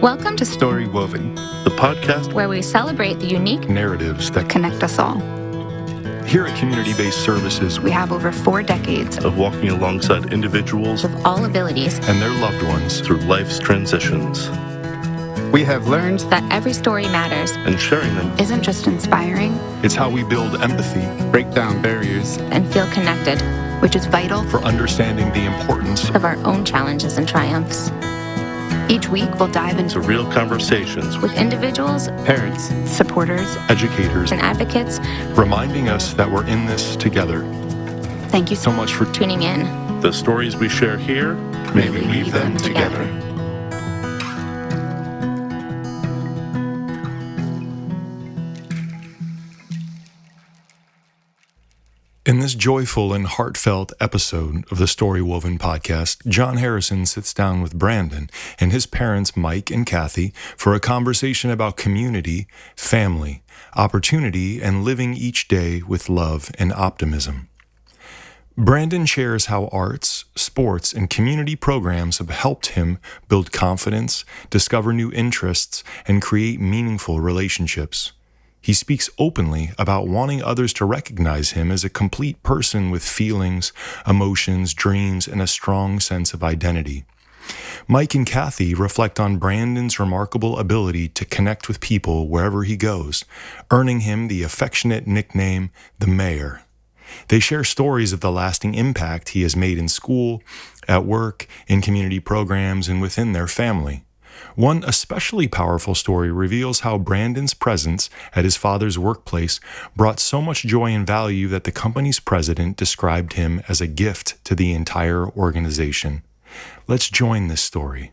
Welcome to StoryWoven, the podcast where we celebrate the unique narratives that connect us all. Here at Community-Based Services, We have over 4 decades of walking alongside individuals of all abilities and their loved ones through life's transitions. We have learned that every story matters And sharing them, isn't just inspiring it's how we build empathy break down barriers and feel connected, which is vital for understanding the importance of our own challenges and triumphs. Each week, we'll dive to into real conversations with individuals, parents. supporters, educators, and advocates. reminding us that we're in this together. Thank you So much for tuning in. the stories we share here. May we weave them together. In this joyful and heartfelt episode of the StoryWoven podcast, John Harrison sits down with Brandon and his parents, Mike and Cathy, for a conversation about community, family, opportunity, and living each day with love and optimism. Brandon shares how arts, sports, and community programs have helped him build confidence, discover new interests, and create meaningful relationships. He speaks openly about wanting others to recognize him as a complete person with feelings, emotions, dreams, and a strong sense of identity. Mike and Cathy reflect on Brandon's remarkable ability to connect with people wherever he goes, earning him the affectionate nickname, the Mayor. They share stories of the lasting impact he has made in school, at work, in community programs, and within their family. One especially powerful story reveals how Brandon's presence at his father's workplace brought so much joy and value that the company's president described him as a gift to the entire organization. Let's join this story.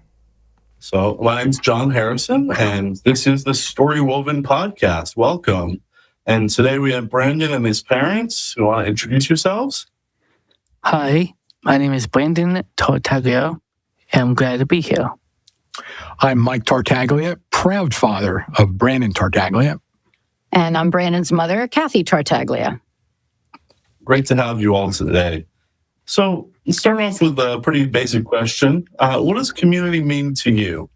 So my name's John Harrison, and this is the StoryWoven podcast. Welcome. And today we have Brandon and his parents. You want to introduce yourselves? Hi, my name is Brandon Tartaglia, and I'm glad to be here. I'm Mike Tartaglia, proud father of Brandon Tartaglia. And I'm Brandon's mother, Cathy Tartaglia. Great to have you all today. So let's start off with a pretty basic question. What does community mean to you?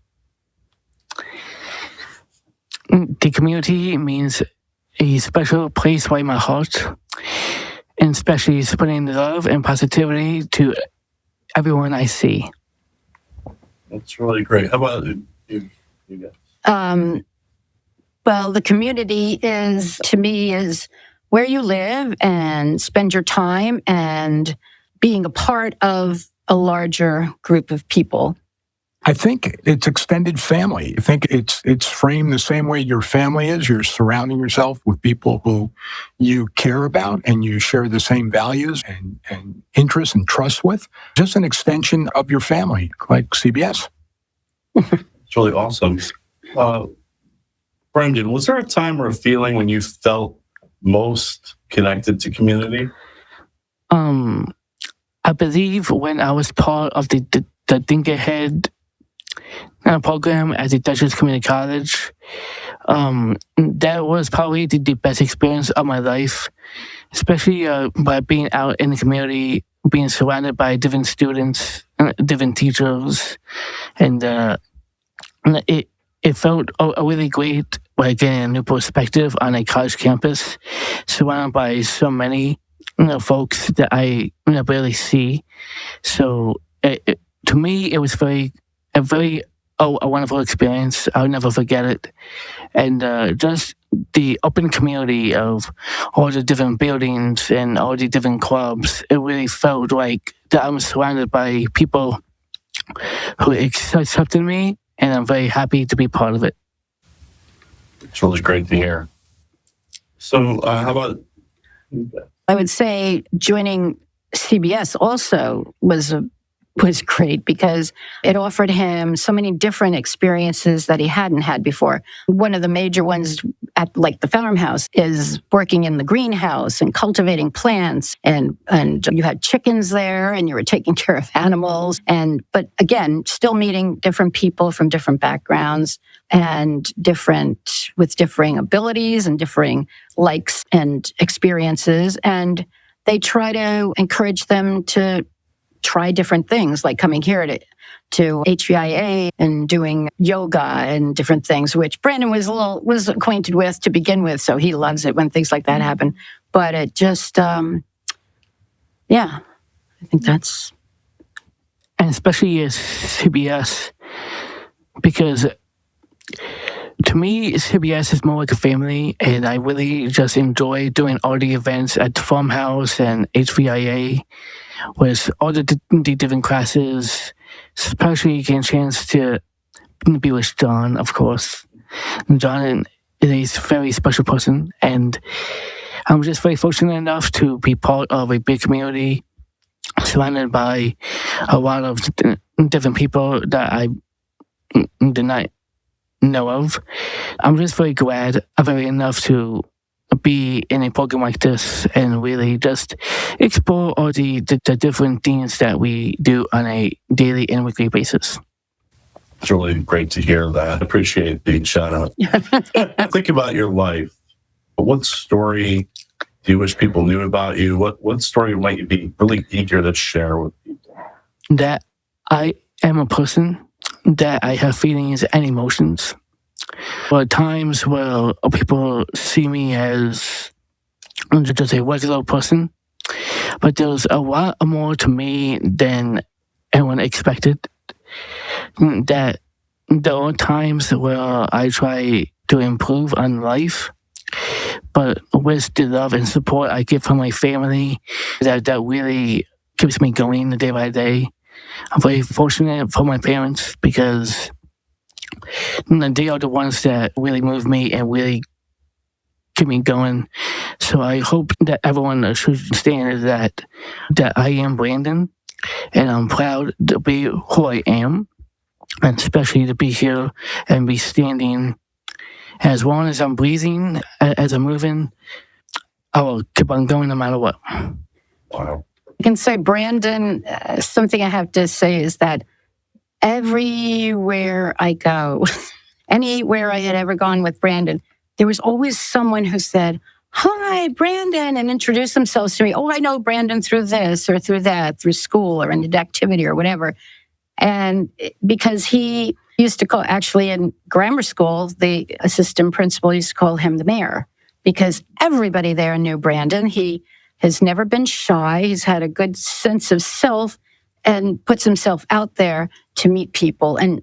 The community means a special place by my heart, and especially spreading love and positivity to everyone I see. That's really great. How about you guys? Well, the community to me, is where you live and spend your time and being a part of a larger group of people. I think it's extended family. I think it's framed the same way your family is. You're surrounding yourself with people who you care about and you share the same values and interests and trust with. Just an extension of your family, like CBS. It's really awesome. Brandon, was there a time or a feeling when you felt most connected to community? I believe when I was part of the Think Ahead program at the Dutchess Community College, that was probably the best experience of my life, especially by being out in the community, being surrounded by different students, different teachers, and it felt a really great, like, getting a new perspective on a college campus, surrounded by so many folks that I barely see. So to me, it was a very wonderful experience. I'll never forget it. And just the open community of all the different buildings and all the different clubs, it really felt like that I'm surrounded by people who accepted me, and I'm very happy to be part of it. It's really great to hear. So how about... I would say joining CBS also was great because it offered him so many different experiences that he hadn't had before. One of the major ones at the farmhouse is working in the greenhouse and cultivating plants, and you had chickens there and you were taking care of animals, but again, still meeting different people from different backgrounds and with differing abilities and differing likes and experiences, and they try to encourage them to try different things, like coming here to HVIA and doing yoga and different things, which Brandon was acquainted with to begin with, so he loves it when things like that happen. But it just, I think that's... And especially as CBS, because to me, CBS is more like a family, and I really just enjoy doing all the events at the farmhouse and HVIA with all the different classes, especially getting a chance to be with John, of course. John is a very special person, and I'm just very fortunate enough to be part of a big community surrounded by a lot of different people that I did not know of. I'm just very glad I'm very enough to be in a program like this and really just explore all the different things that we do on a daily and weekly basis. It's really great to hear that. I appreciate the shout out. Think about your life. What story do you wish people knew about you? What story might you be really eager to share with people? That I am a person, that I have feelings and emotions. There are times where people see me as just a regular person, but there's a lot more to me than anyone expected. That there are times where I try to improve on life, but with the love and support I get from my family, that really keeps me going day by day. I'm very fortunate for my parents because they are the ones that really move me and really keep me going. So I hope that everyone should understand that I am Brandon, and I'm proud to be who I am, and especially to be here and be standing. As long as I'm breathing, as I'm moving, I will keep on going no matter what. Wow. I can say, Brandon, something I have to say is that everywhere I go, anywhere I had ever gone with Brandon, there was always someone who said, "Hi, Brandon," and introduced themselves to me. "Oh, I know Brandon through this or through that, through school or an activity or whatever." And because he used to call, actually in grammar school, the assistant principal used to call him the mayor because everybody there knew Brandon. He has never been shy. He's had a good sense of self and puts himself out there to meet people and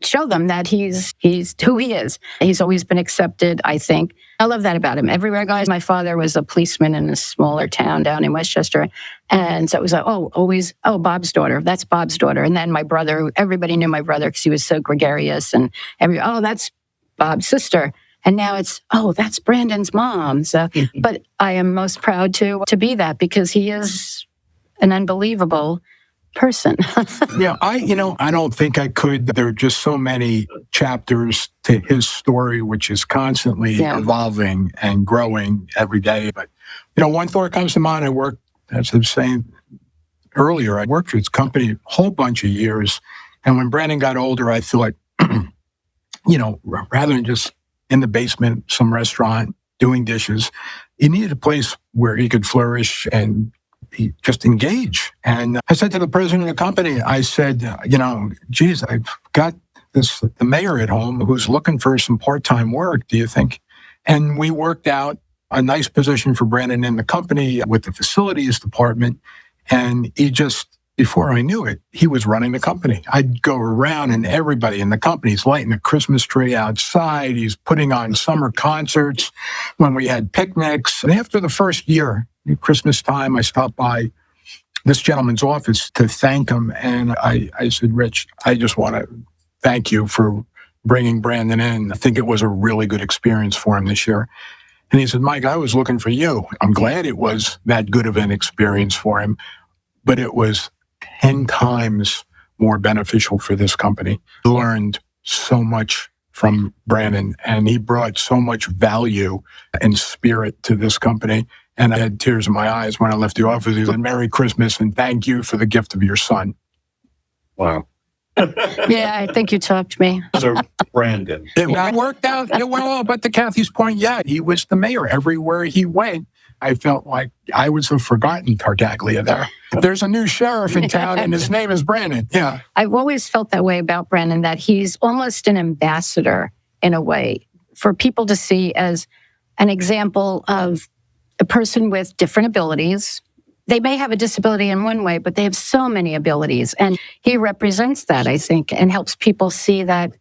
show them that he's who he is. He's always been accepted, I think. I love that about him. Everywhere I go, my father was a policeman in a smaller town down in Westchester. And so it was like, Bob's daughter. That's Bob's daughter. And then my brother, everybody knew my brother because he was so gregarious. And that's Bob's sister. And now it's, that's Brandon's mom. So, but I am most proud to be that because he is an unbelievable person. Yeah, I don't think I could. There are just so many chapters to his story, which is constantly evolving and growing every day. But, one thought comes to mind. I worked, as I was saying earlier, I worked for his company a whole bunch of years. And when Brandon got older, I thought, rather than just in the basement, some restaurant, doing dishes, he needed a place where he could flourish and he just engage. And I said to the president of the company, I said, geez, I've got the mayor at home who's looking for some part-time work, do you think? And we worked out a nice position for Brandon in the company with the facilities department. And he just, before I knew it, he was running the company. I'd go around and everybody in the company's lighting a Christmas tree outside. He's putting on summer concerts when we had picnics. And after the first year, Christmas time, I stopped by this gentleman's office to thank him. And I said, "Rich, I just want to thank you for bringing Brandon in. I think it was a really good experience for him this year." And he said, "Mike, I was looking for you. I'm glad it was that good of an experience for him, but it was 10 times more beneficial for this company." Learned so much from Brandon, and he brought so much value and spirit to this company. And I had tears in my eyes when I left the office. He said, "Merry Christmas and thank you for the gift of your son." Wow. Yeah, I think you talked to me. So, Brandon. It worked out well, but to Cathy's point, he was the mayor. Everywhere he went, I felt like I was a forgotten Tartaglia there. There's a new sheriff in town and his name is Brandon. Yeah. I've always felt that way about Brandon, that he's almost an ambassador in a way for people to see as an example of a person with different abilities. They may have a disability in one way, but they have so many abilities. And he represents that, I think, and helps people see that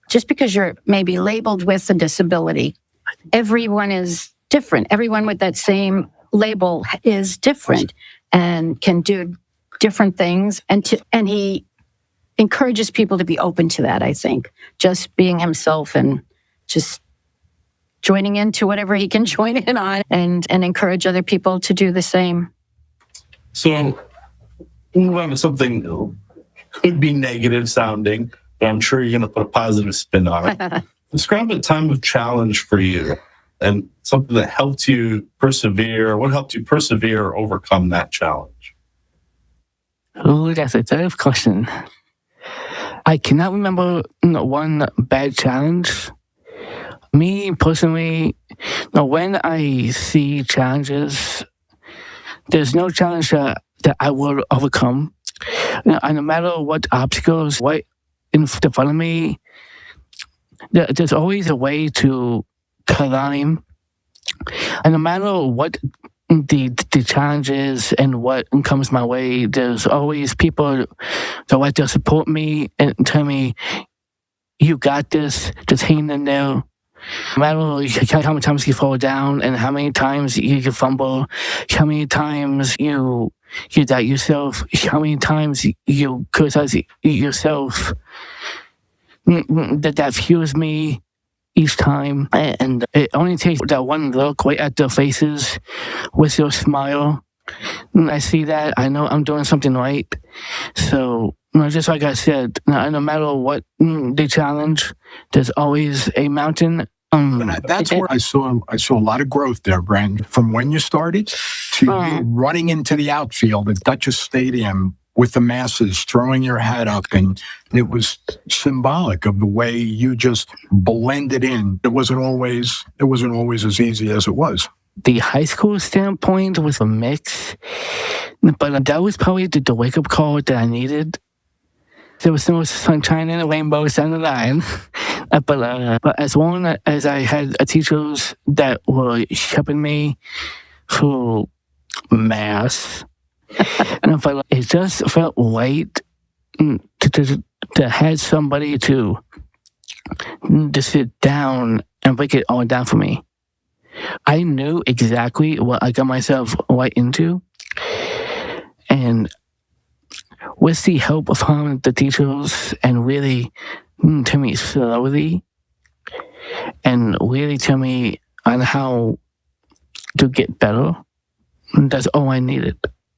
just because you're maybe labeled with a disability, everyone is different. Everyone with that same label is different and can do different things. And he encourages people to be open to that, I think. Just being himself and just joining into whatever he can join in on and encourage other people to do the same. So, move on to something could be negative sounding, but I'm sure you're going to put a positive spin on it. Describe a time of challenge for you and something that helped you persevere. What helped you persevere or overcome that challenge? Oh, that's a tough question. I cannot remember one bad challenge. Me personally, when I see challenges, there's no challenge that I will overcome. And no matter what obstacles, what in front of me, there's always a way to climb. And no matter what the challenges and what comes my way, there's always people that like to support me and tell me, you got this, just hang in there. No matter how many times you fall down and how many times you fumble, how many times you doubt yourself, how many times you criticize yourself, that fuels me each time. And it only takes that one look right at their faces with your smile. And I see that, I know I'm doing something right. So, just like I said, no matter what the challenge, there's always a mountain. That's where I saw a lot of growth there, Brandon. From when you started to you running into the outfield at Dutchess Stadium with the masses, throwing your hat up, and it was symbolic of the way you just blended in. It wasn't always as easy as it was. The high school standpoint was a mix, but that was probably the wake-up call that I needed. There was no sunshine and rainbows down the line. But as long as I had teachers that were helping me through math, and I felt like it just felt right to have somebody to sit down and break it all down for me. I knew exactly what I got myself right into, and with the help of the teachers and really tell me slowly and really tell me on how to get better, that's all I needed.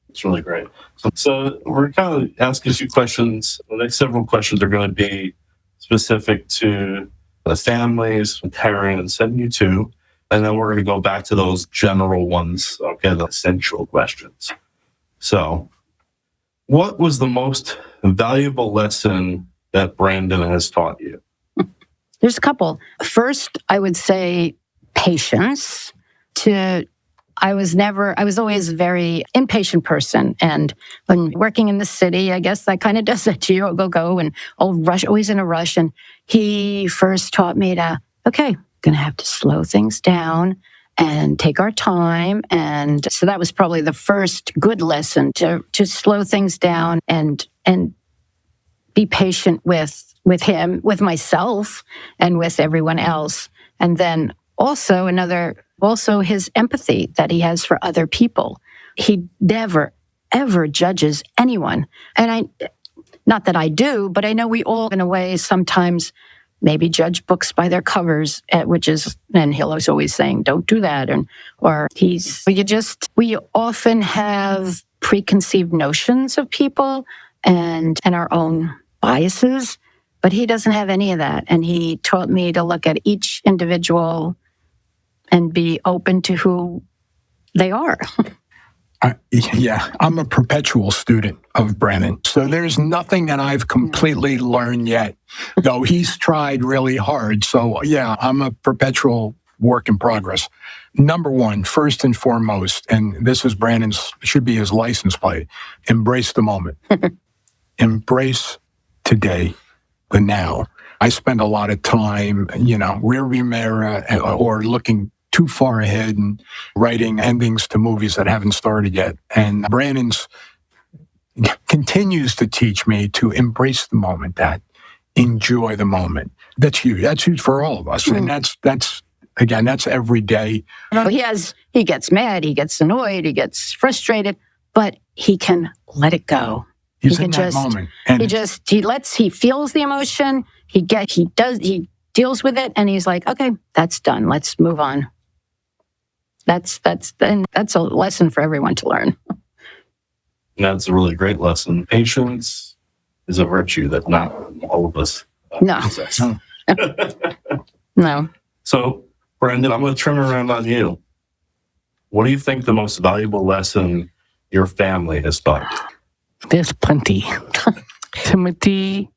It's really great. So we're kind of asking a few questions. The next several questions are going to be specific to the families, parents, and you too. And then we're going to go back to those general ones, okay, the essential questions. So, what was the most valuable lesson that Brandon has taught you? There's a couple. First, I would say patience. I was always a very impatient person. And when working in the city, I guess that kind of does that to you. I'll go and I'll rush, always in a rush. And he first taught me to, okay, going to have to slow things down and take our time. And so that was probably the first good lesson, to slow things down and be patient with him, with myself, and with everyone else. And then also his empathy that he has for other people. He never, ever judges anyone. And not that I do, but I know we all, in a way, sometimes maybe judge books by their covers, and he'll always saying, don't do that. We often have preconceived notions of people and our own biases, but he doesn't have any of that. And he taught me to look at each individual and be open to who they are. I'm a perpetual student of Brandon. So there's nothing that I've completely learned yet, though he's tried really hard. So yeah, I'm a perpetual work in progress. Number one, first and foremost, and this is Brandon's, should be his license plate, embrace the moment. Embrace today, the now. I spend a lot of time, rearview mirror or looking too far ahead and writing endings to movies that haven't started yet. And Brandon's continues to teach me to embrace the moment, that enjoy the moment. That's huge. That's huge for all of us. And that's every day. He gets mad, he gets annoyed, he gets frustrated, but he can let it go. He's in that moment. And he feels the emotion, he deals with it, and he's like, okay, that's done. Let's move on. That's a lesson for everyone to learn. That's a really great lesson. Patience is a virtue that not all of us possess. No. So, Brandon, I'm going to turn around on you. What do you think the most valuable lesson your family has taught you? There's plenty. Timothy,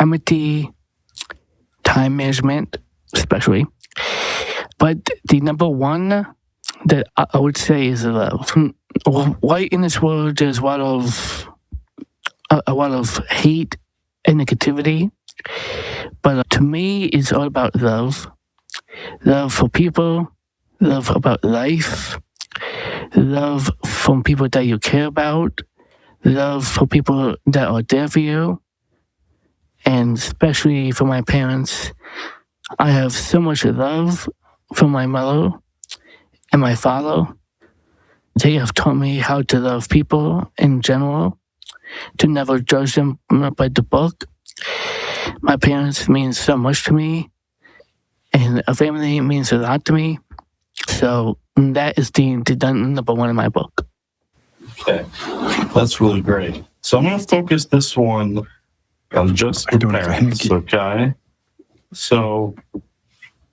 empathy, time management, especially. But the number one that I would say is love. Right in this world, there's a lot of hate and negativity. But to me, it's all about love. Love for people, love about life, love from people that you care about, love for people that are there for you, and especially for my parents. I have so much love for my mother and my father. They have taught me how to love people in general, to never judge them by the book. My parents mean so much to me, and a family means a lot to me. So that is the number one in my book. Okay, that's really great. So I'm going to focus this one on just the parents, okay? So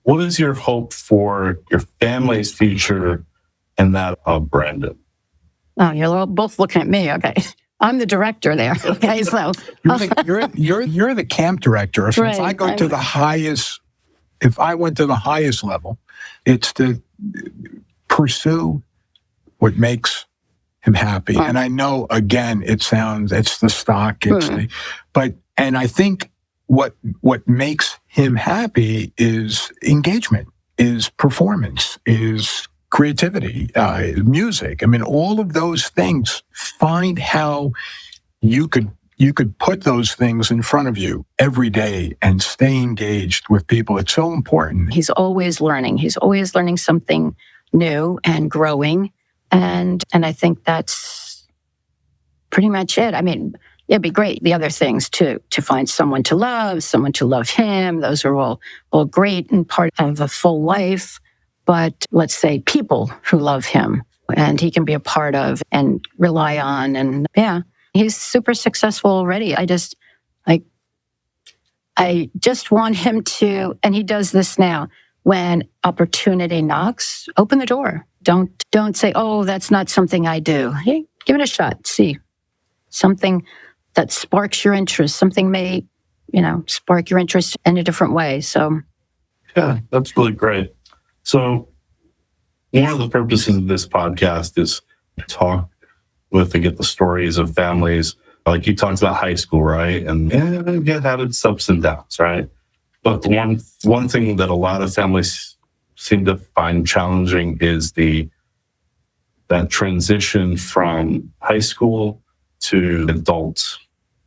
what is your hope for your family's future and that of Brandon? Oh, you're both looking at me. Okay. I'm the director there. Okay, so you're the camp director. So right, if I go to the highest, if I went to the highest level, it's to pursue what makes him happy. And I know, again, it's the stock, and I think what makes him happy is engagement, is performance, is creativity, music. I mean, all of those things. Find how you could put those things in front of you every day and stay engaged with people. It's so important. He's always learning. He's always learning something new and growing. And I think that's pretty much it. I mean, it'd be great, the other things, to find someone to love him. Those are all great and part of a full life. But let's say people who love him and he can be a part of and rely on. And he's super successful already. I just want him to, and he does this now, when opportunity knocks, open the door. Don't say, oh, that's not something I do. Hey, give it a shot. See, something that sparks your interest. Something may, spark your interest in a different way. So, yeah, that's really great. So, one of the purposes of this podcast is to talk with and get the stories of families. Like you talked about high school, right? And it had its ups and downs, right? But the one thing that a lot of families seem to find challenging is that transition from high school to adult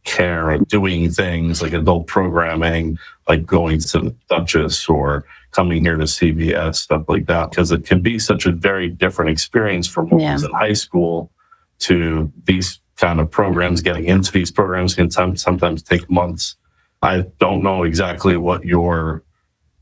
care and doing things like adult programming, like going to the Duchess or coming here to CBS, stuff like that, because it can be such a very different experience from what was in high school to these kind of programs. Getting into these programs can sometimes take months. I don't know exactly what your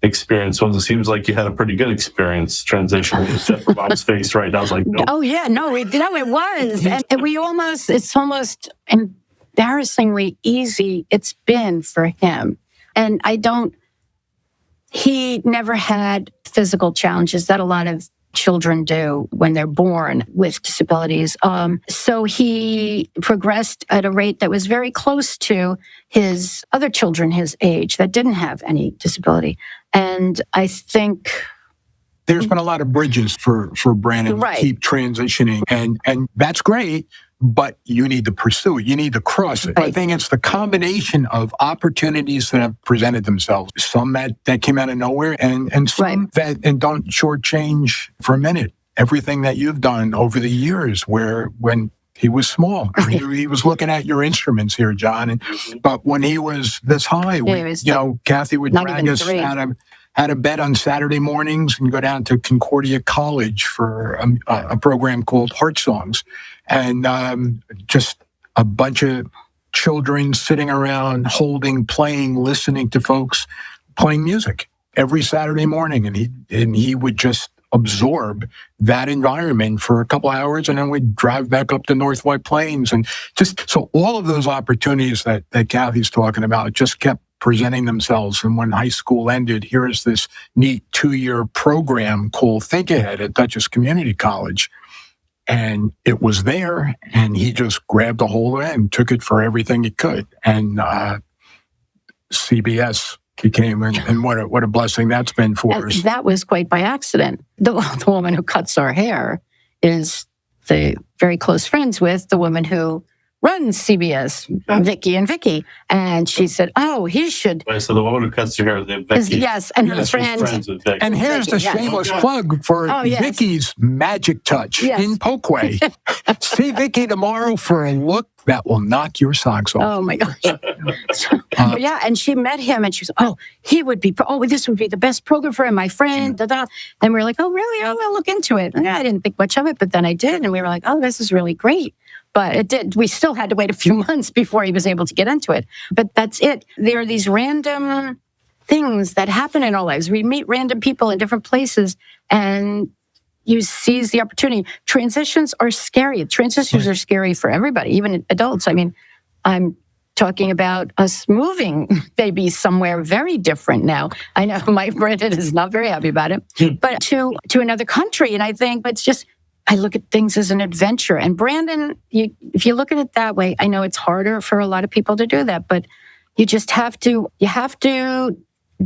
experience was. It seems like you had a pretty good experience transitioning to Jeff Bob's face right now. I was like, nope. Oh yeah, no, it was, and it's almost embarrassingly easy it's been for him. And he never had physical challenges that a lot of children do when they're born with disabilities. So he progressed at a rate that was very close to his other children his age that didn't have any disability. And I think there's been a lot of bridges for Brandon Right. to keep transitioning, and that's great. But you need to pursue it. You need to cross it. I Right. think it's the combination of opportunities that have presented themselves. Some that came out of nowhere, and some Right. that and don't shortchange for a minute everything that you've done over the years. Where when he was small, he was looking at your instruments here, John. But when he was this high, Yeah, he was Cathy would not drag even us 3. out of bed on Saturday mornings and go down to Concordia College for a program called Heart Songs. And just a bunch of children sitting around, holding, playing, listening to folks playing music every Saturday morning. And he would just absorb that environment for a couple hours, and then we'd drive back up to North White Plains. And just so all of those opportunities that Cathy's talking about just kept presenting themselves. And when high school ended, here's this neat 2-year program called Think Ahead at Dutchess Community College. And it was there, and he just grabbed a hold of it and took it for everything he could. And CBS became, and what a blessing that's been for And us. that was quite by accident. The woman who cuts our hair is very close friends with the woman who runs CBS, Vicky. And she said, oh, he should. Right, so the woman who cuts your hair, Becky. Yes, and her she's friend. friends with Vicky. And here's the Yes. shameless plug for Oh, yes. Vicky's Magic Touch Yes. in Pokeway. See Vicky tomorrow for a look that will knock your socks off. Oh my gosh. But yeah, and she met him and she was, this would be the best program for him, my friend. Da, da. And we were like, oh, really? Oh, I'll look into it. And I didn't think much of it, but then I did. And we were like, oh, this is really great. But it did. We still had to wait a few months before he was able to get into it. But that's it. There are these random things that happen in our lives. We meet random people in different places and you seize the opportunity. Transitions are scary. Transitions are scary for everybody, even adults. I mean, I'm talking about us moving maybe somewhere very different now. I know my Brandon is not very happy about it, but to another country. And I think it's just, I look at things as an adventure. And Brandon, if you look at it that way, I know it's harder for a lot of people to do that, but you just have to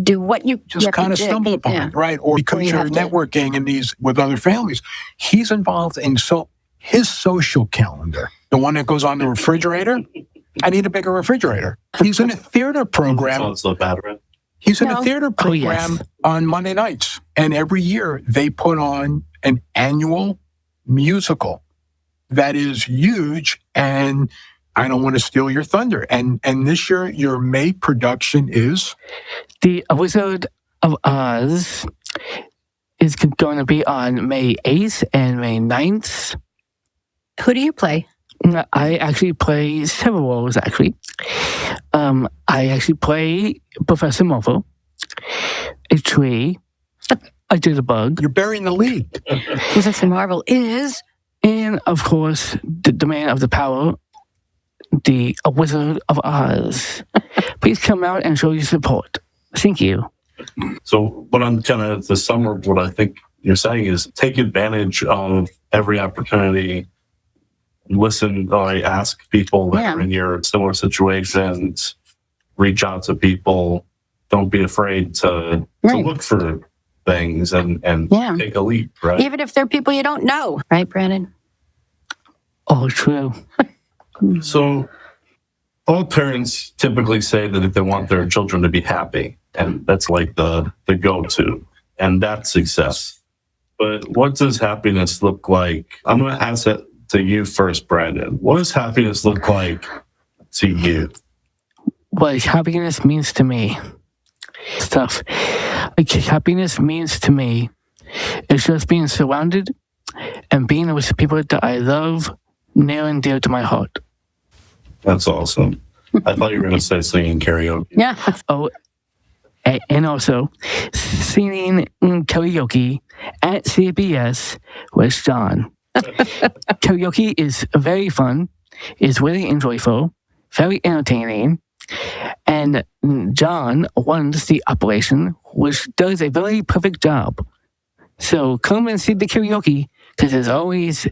do what you Just kind of stumble upon it, right? Or because you you're have to. networking and with other families. He's involved in his social calendar, the one that goes on the refrigerator. I need a bigger refrigerator. He's in a theater program. Sounds so bad, right? He's in a theater program yes. on Monday nights. And every year they put on an annual musical that is huge. And I don't want to steal your thunder. And this year, your May production is? The Wizard of Oz is going to be on May 8th and May 9th. Who do you play? I actually play several roles, actually. I actually play Professor Morpho, a tree, a jitterbug, You're burying the lead. Professor Marvel is and, of course, the man of the power, the Wizard of Oz. Please come out and show your support. Thank you. So what I'm kind of, the summer, what I think you're saying is take advantage of every opportunity. Listen, or ask people that are in your similar situations, reach out to people. Don't be afraid to look for things and take a leap, right? even if they're people you don't know, right, Brandon? Oh, true. So all parents typically say that they want their children to be happy, and that's like the go-to, and that's success. But what does happiness look like? I'm going to ask that to you first, Brandon. What does happiness look like to you? What happiness means to me. Stuff. Like, happiness means to me is just being surrounded and being with people that I love near and dear to my heart. That's awesome. I thought you were going to say singing karaoke. Yeah. Oh, and also singing karaoke at CBS with John. Karaoke is very fun, is really enjoyable, very entertaining, and John runs the operation, which does a very perfect job. So come and see the karaoke, because it's always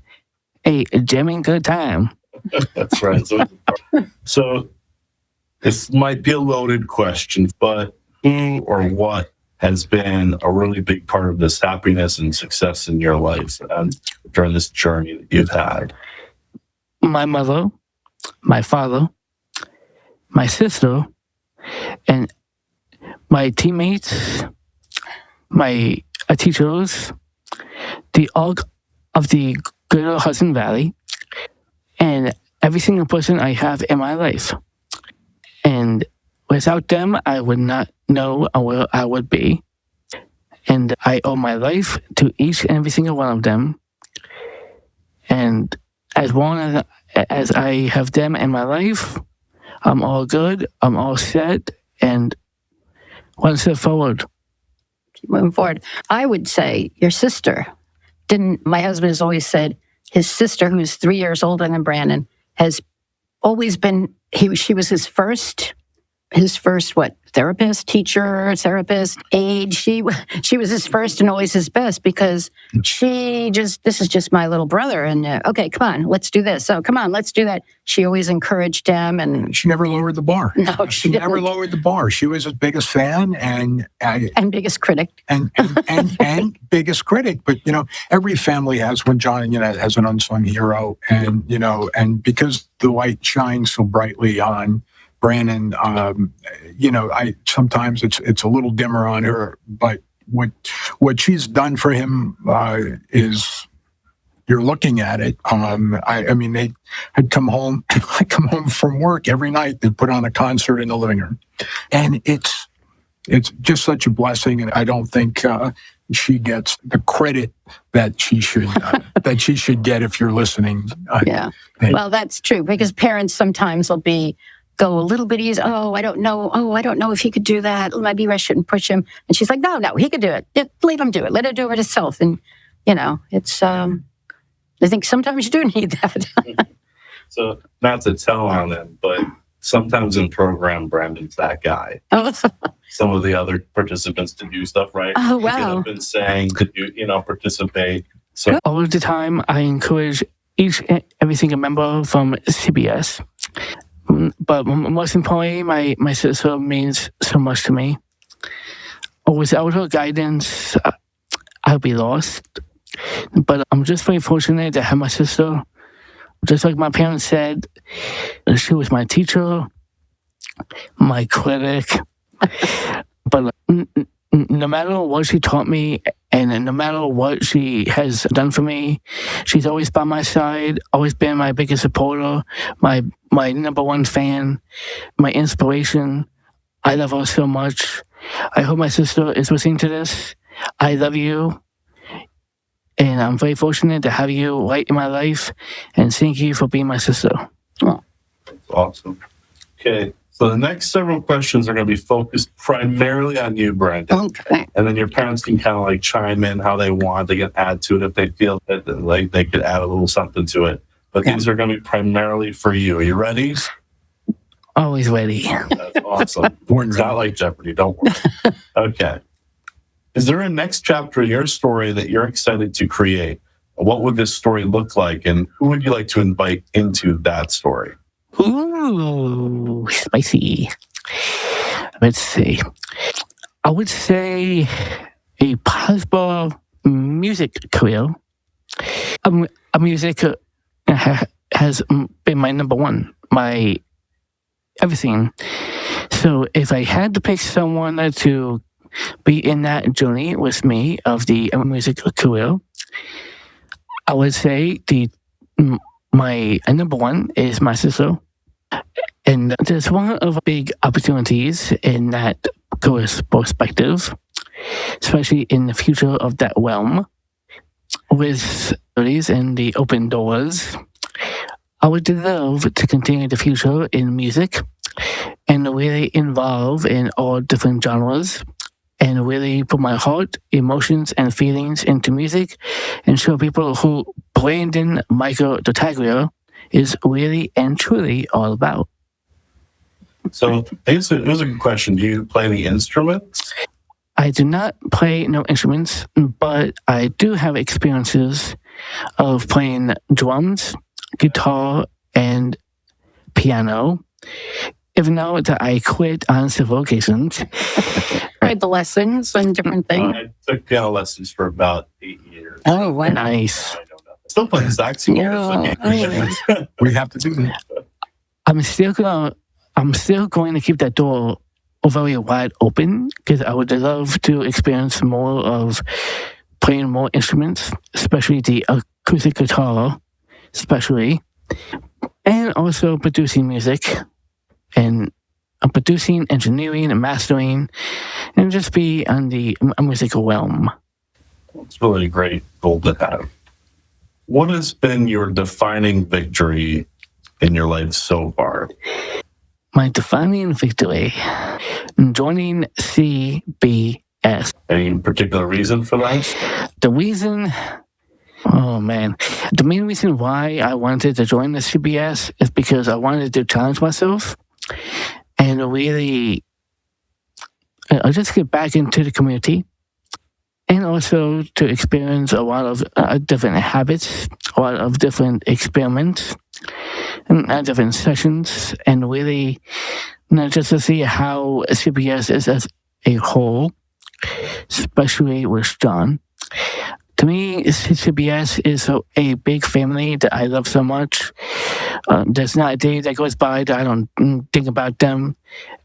a jamming good time. That's right. So this might be a loaded question, but who or what has been a really big part of this happiness and success in your life during this journey that you've had? My mother, my father, my sister, and my teammates, my teachers, the arc of the Greater Hudson Valley, and every single person I have in my life. And without them, I would not know where I would be. And I owe my life to each and every single one of them. And as long as I have them in my life, I'm all good, I'm all set, and one step forward. Keep moving forward. I would say your sister my husband has always said his sister, who's 3 years older than Brandon, has always been, she was his first therapist, aide. She was his first and always his best, because this is just my little brother. And okay, come on, let's do this. So come on, let's do that. She always encouraged him, and she never lowered the bar. No, she never lowered the bar. She was his biggest fan and biggest critic, and biggest critic. But every family has one. John, has an unsung hero, and because the light shines so brightly on Brandon, I sometimes it's a little dimmer on her, but what she's done for him is, you're looking at it. I'd come home. I come home from work every night. They put on a concert in the living room, and it's just such a blessing. And I don't think she gets the credit that she should get. If you're listening, yeah. Well, that's true, because parents sometimes will go a little bit easy. I don't know if he could do that. Maybe I shouldn't push him. And she's like, no, he could do it. Leave him do it. Let her do it herself. And, it's, I think sometimes you do need that. So not to tell on him, but sometimes in program, Brandon's that guy. Some of the other participants to do stuff, right? Oh, wow. Get up and saying, could you, participate? So all of the time, I encourage each and every single member from CBS. But most importantly, my sister means so much to me. Without her guidance, I'd be lost. But I'm just very fortunate to have my sister. Just like my parents said, she was my teacher, my critic. But no matter what she taught me, and no matter what she has done for me, she's always by my side, always been my biggest supporter, my number one fan, my inspiration. I love her so much. I hope my sister is listening to this. I love you. And I'm very fortunate to have you right in my life. And thank you for being my sister. That's awesome. Okay. So the next several questions are going to be focused primarily on you, Brandon. Okay. And then your parents can kind of chime in how they want. They can add to it if they feel that they could add a little something to it. But these are going to be primarily for you. Are you ready? Always ready. That's awesome. It's not like Jeopardy. Don't worry. Okay. Is there a next chapter in your story that you're excited to create? What would this story look like? And who would you like to invite into that story? Ooh, spicy. Let's see. I would say a possible music career. Music has been my number one, my everything. So if I had to pick someone to be in that journey with me of the music career, I would say my number one is my sister. And there's one of the big opportunities in that perspective, especially in the future of that realm, with studies and the open doors. I would love to continue the future in music and really involve in all different genres and really put my heart, emotions, and feelings into music and show people who Brandon Michael Dottaglia is really and truly all about. So it was a good question. Do you play any instruments? I do not play no instruments, but I do have experiences of playing drums, guitar, and piano. Even though that I quit on several occasions. tried the lessons and different things. I took piano lessons for about 8 years. Oh, wow. Nice. I don't know. Still playing saxophone. We have to do that. I'm still going to keep that door very wide open because I would love to experience more of playing more instruments, especially the acoustic guitar, and also producing music and producing, engineering, and mastering, and just be on the musical realm. It's really a great goal to have. What has been your defining victory in your life so far? My defining victory, joining CBS. Any particular reason for that? The main reason why I wanted to join the CBS is because I wanted to challenge myself and really I'll just get back into the community and also to experience a lot of different habits, a lot of different experiments and different sessions, and really just to see how CBS is as a whole, especially with John. To me, CBS is a big family that I love so much. There's not a day that goes by that I don't think about them.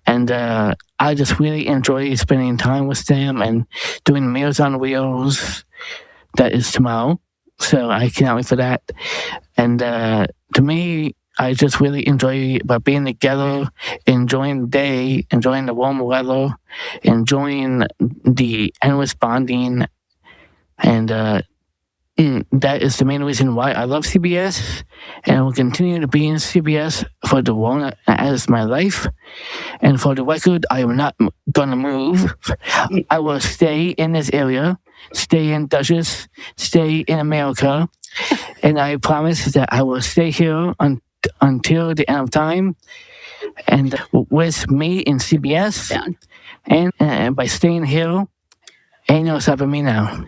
And I just really enjoy spending time with them and doing Meals on Wheels. That is tomorrow. So I cannot wait for that. And to me, I just really enjoy being together, enjoying the day, enjoying the warm weather, enjoying the endless bonding. And that is the main reason why I love CBS, and I will continue to be in CBS for the long as my life. And for the record, I am not going to move. I will stay in this area, stay in Dutchess, stay in America, and I promise that I will stay here until the end of time. And with me in CBS, and by staying here, ain't no stopping me now.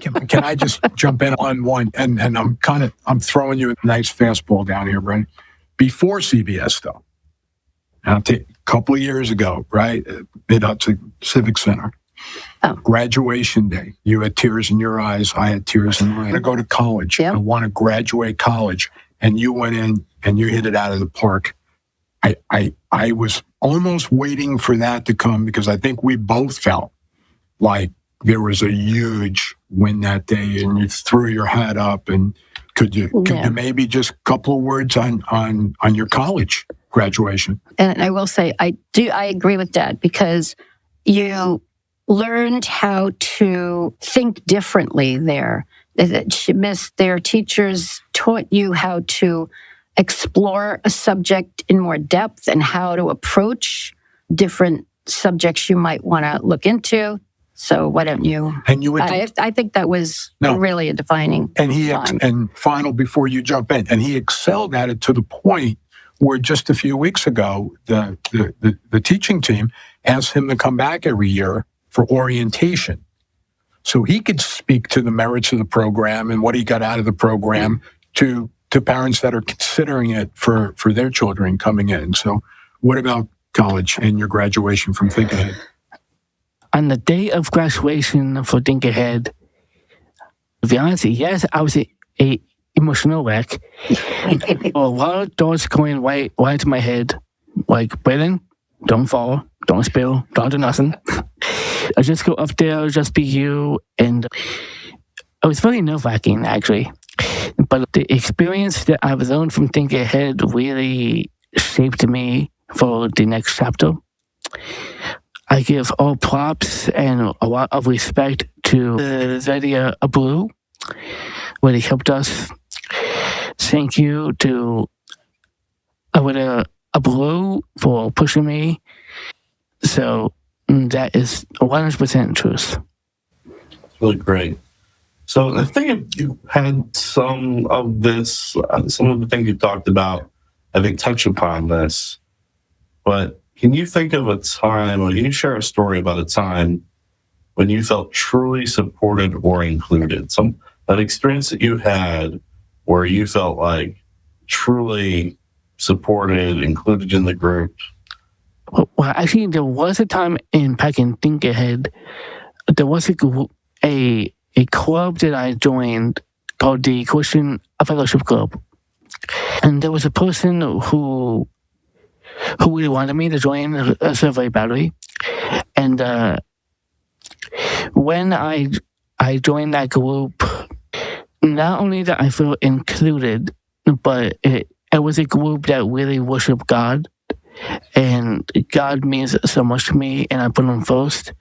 Can I just jump in on one? And I'm throwing you a nice fastball down here, Brent. Before CBS, though, a couple of years ago, right, at Hudson Civic Center, graduation day, you had tears in your eyes, I had tears in mine. I want to go to college. Yep. I want to graduate college. And you went in and you hit it out of the park. I was almost waiting for that to come because I think we both felt like there was a huge win that day, and you threw your hat up. And could you maybe just a couple of words on your college graduation? And I will say, I agree with Dad, because you learned how to think differently there. Their teachers taught you how to explore a subject in more depth and how to approach different subjects you might want to look into. So why don't you? And you I think that was really a defining. And final before you jump in, and he excelled at it to the point where just a few weeks ago, the teaching team asked him to come back every year for orientation, so he could speak to the merits of the program and what he got out of the program to parents that are considering it for their children coming in. So, what about college and your graduation from Think Ahead? On the day of graduation for Think Ahead, to be honest, yes, I was a emotional wreck. A lot of thoughts going right into my head, like, Brayden, don't fall, don't spill, don't do nothing. I just go up there, just be you. And it was very nerve-wracking, actually. But the experience that I've learned from Think Ahead really shaped me for the next chapter. I give all props and a lot of respect to Zadia Abu, where they helped us. Thank you to Zadia Abu for pushing me. So that is 100% truth. It's really great. So I think you had some of the things you talked about, I think, touch upon this. But can you think of a time, or can you share a story about a time when you felt truly supported or included? An experience that you had where you felt like truly supported, included in the group. Well, actually, there was a time in back in Think Ahead, there was a club that I joined called the Christian Fellowship Club, and there was a person who really wanted me to join a survey battery, and when I joined that group, not only that I feel included, but it was a group that really worshiped God, and God means so much to me, and I put Him first.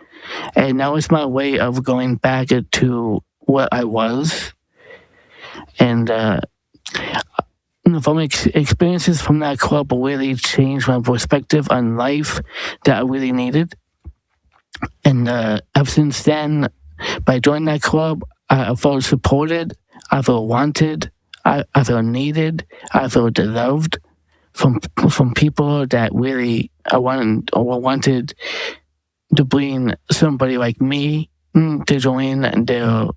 And that was my way of going back to what I was. And from experiences from that club really changed my perspective on life that I really needed. And ever since then, by joining that club, I felt supported, I felt wanted, I felt needed, I felt loved from people that really wanted to bring somebody like me to join a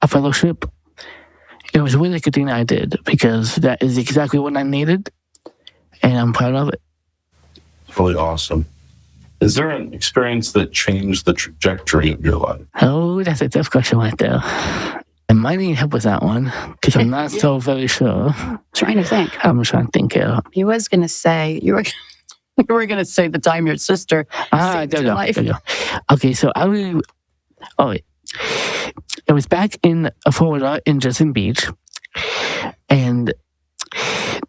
fellowship. It was a really good thing I did, because that is exactly what I needed, and I'm proud of it. It's really awesome. Is there an experience that changed the trajectory of your life? Oh, that's a tough question right there. I might need help with that one, because I'm not so very sure. Trying to think. I'm trying to think here. He was going to say, you were going to say the time your sister saved your life. There you go. Okay, so it was back in Florida, in Jersey Beach, and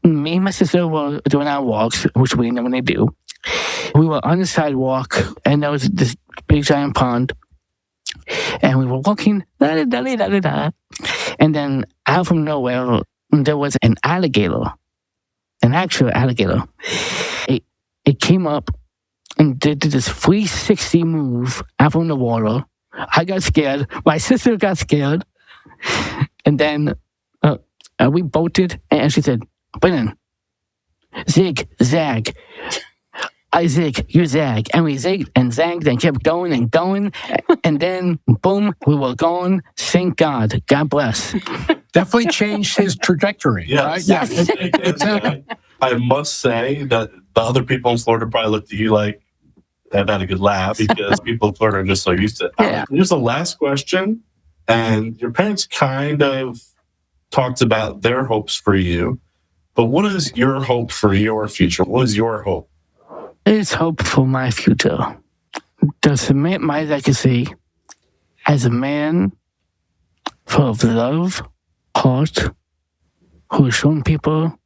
me and my sister were doing our walks, which we normally do. We were on the sidewalk, and there was this big giant pond, and we were walking, da-da-da-da-da-da. And then out from nowhere, there was an alligator, an actual alligator. It came up and did this 360 move out from the water. I got scared. My sister got scared. And then we bolted, and she said, Brennan, zig, zag. I zig, you zag. And we zigged and zagged and kept going and going. And then, boom, we were going. Thank God. God bless. Definitely changed his trajectory, right? Yeah. Exactly. I must say that the other people in Florida probably looked at you like they've had a good laugh, because people in Florida are just so used to it. Yeah. Here's the last question. And your parents kind of talked about their hopes for you. But what is your hope for your future? What is your hope? It's hope for my future. To cement my legacy as a man full of love, heart, who has shown people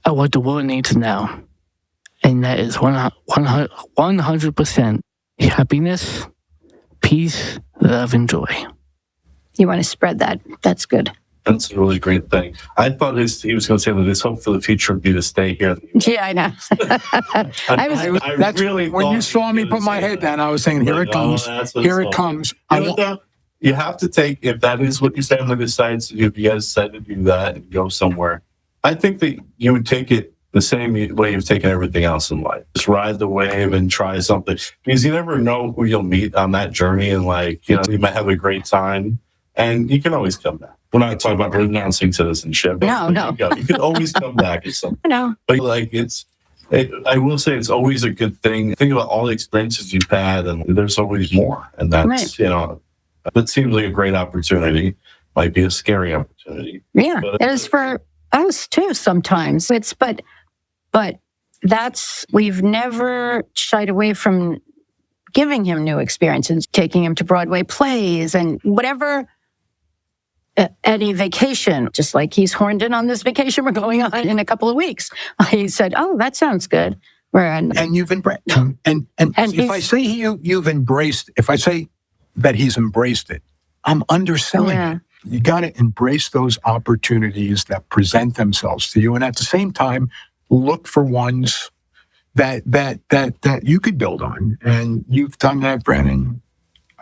what the world needs now. And that is 100% happiness, peace, love, and joy. You want to spread that. That's good. That's a really great thing. I thought he was going to say that his hope for the future would be to stay here. Yeah, I know. When you saw me put my head down, I was saying, here it comes. Here it comes. You have to take, if that is what your family decides, if you guys decide to do that and go somewhere, I think that you would take it the same way you've taken everything else in life. Just ride the wave and try something. Because you never know who you'll meet on that journey, and you might have a great time, and you can always come back. We're not talking about renouncing citizenship. No. You can always come back at something. No. But I will say it's always a good thing. Think about all the experiences you've had, and there's always more. And that's, that seems like a great opportunity. Might be a scary opportunity. Yeah, it is for us too sometimes. But we've never shied away from giving him new experiences, taking him to Broadway plays and whatever. Any vacation, just like he's horned in on this vacation we're going on in a couple of weeks. He said, "Oh, that sounds good." And you've embraced, and if I say you've embraced, if I say that he's embraced it, I'm underselling it. You got to embrace those opportunities that present themselves to you, and at the same time, look for ones that you could build on. And you've done that, Brandon.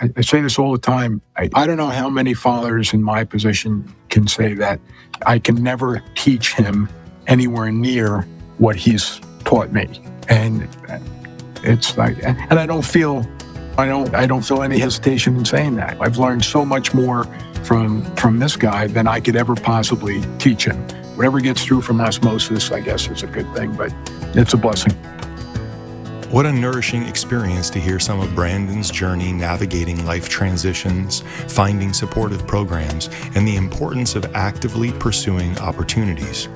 I say this all the time. I don't know how many fathers in my position can say that I can never teach him anywhere near what he's taught me. And it's like, and I don't feel any hesitation in saying that. I've learned so much more from this guy than I could ever possibly teach him. Whatever gets through from osmosis, I guess, is a good thing, but it's a blessing. What a nourishing experience to hear some of Brandon's journey navigating life transitions, finding supportive programs, and the importance of actively pursuing opportunities.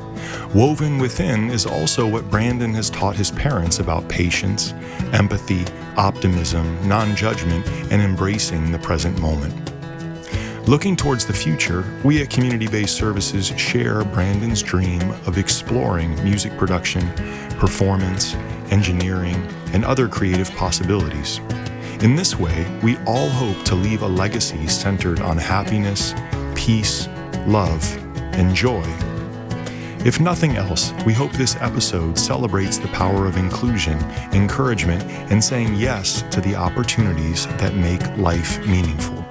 Woven within is also what Brandon has taught his parents about patience, empathy, optimism, non-judgment, and embracing the present moment. Looking towards the future, we at Community-Based Services share Brandon's dream of exploring music production, performance, engineering, and other creative possibilities. In this way, we all hope to leave a legacy centered on happiness, peace, love, and joy. If nothing else, we hope this episode celebrates the power of inclusion, encouragement, and saying yes to the opportunities that make life meaningful.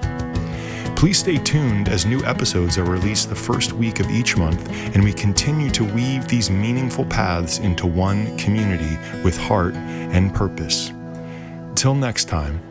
Please stay tuned as new episodes are released the first week of each month, and we continue to weave these meaningful paths into one community with heart and purpose. Till next time,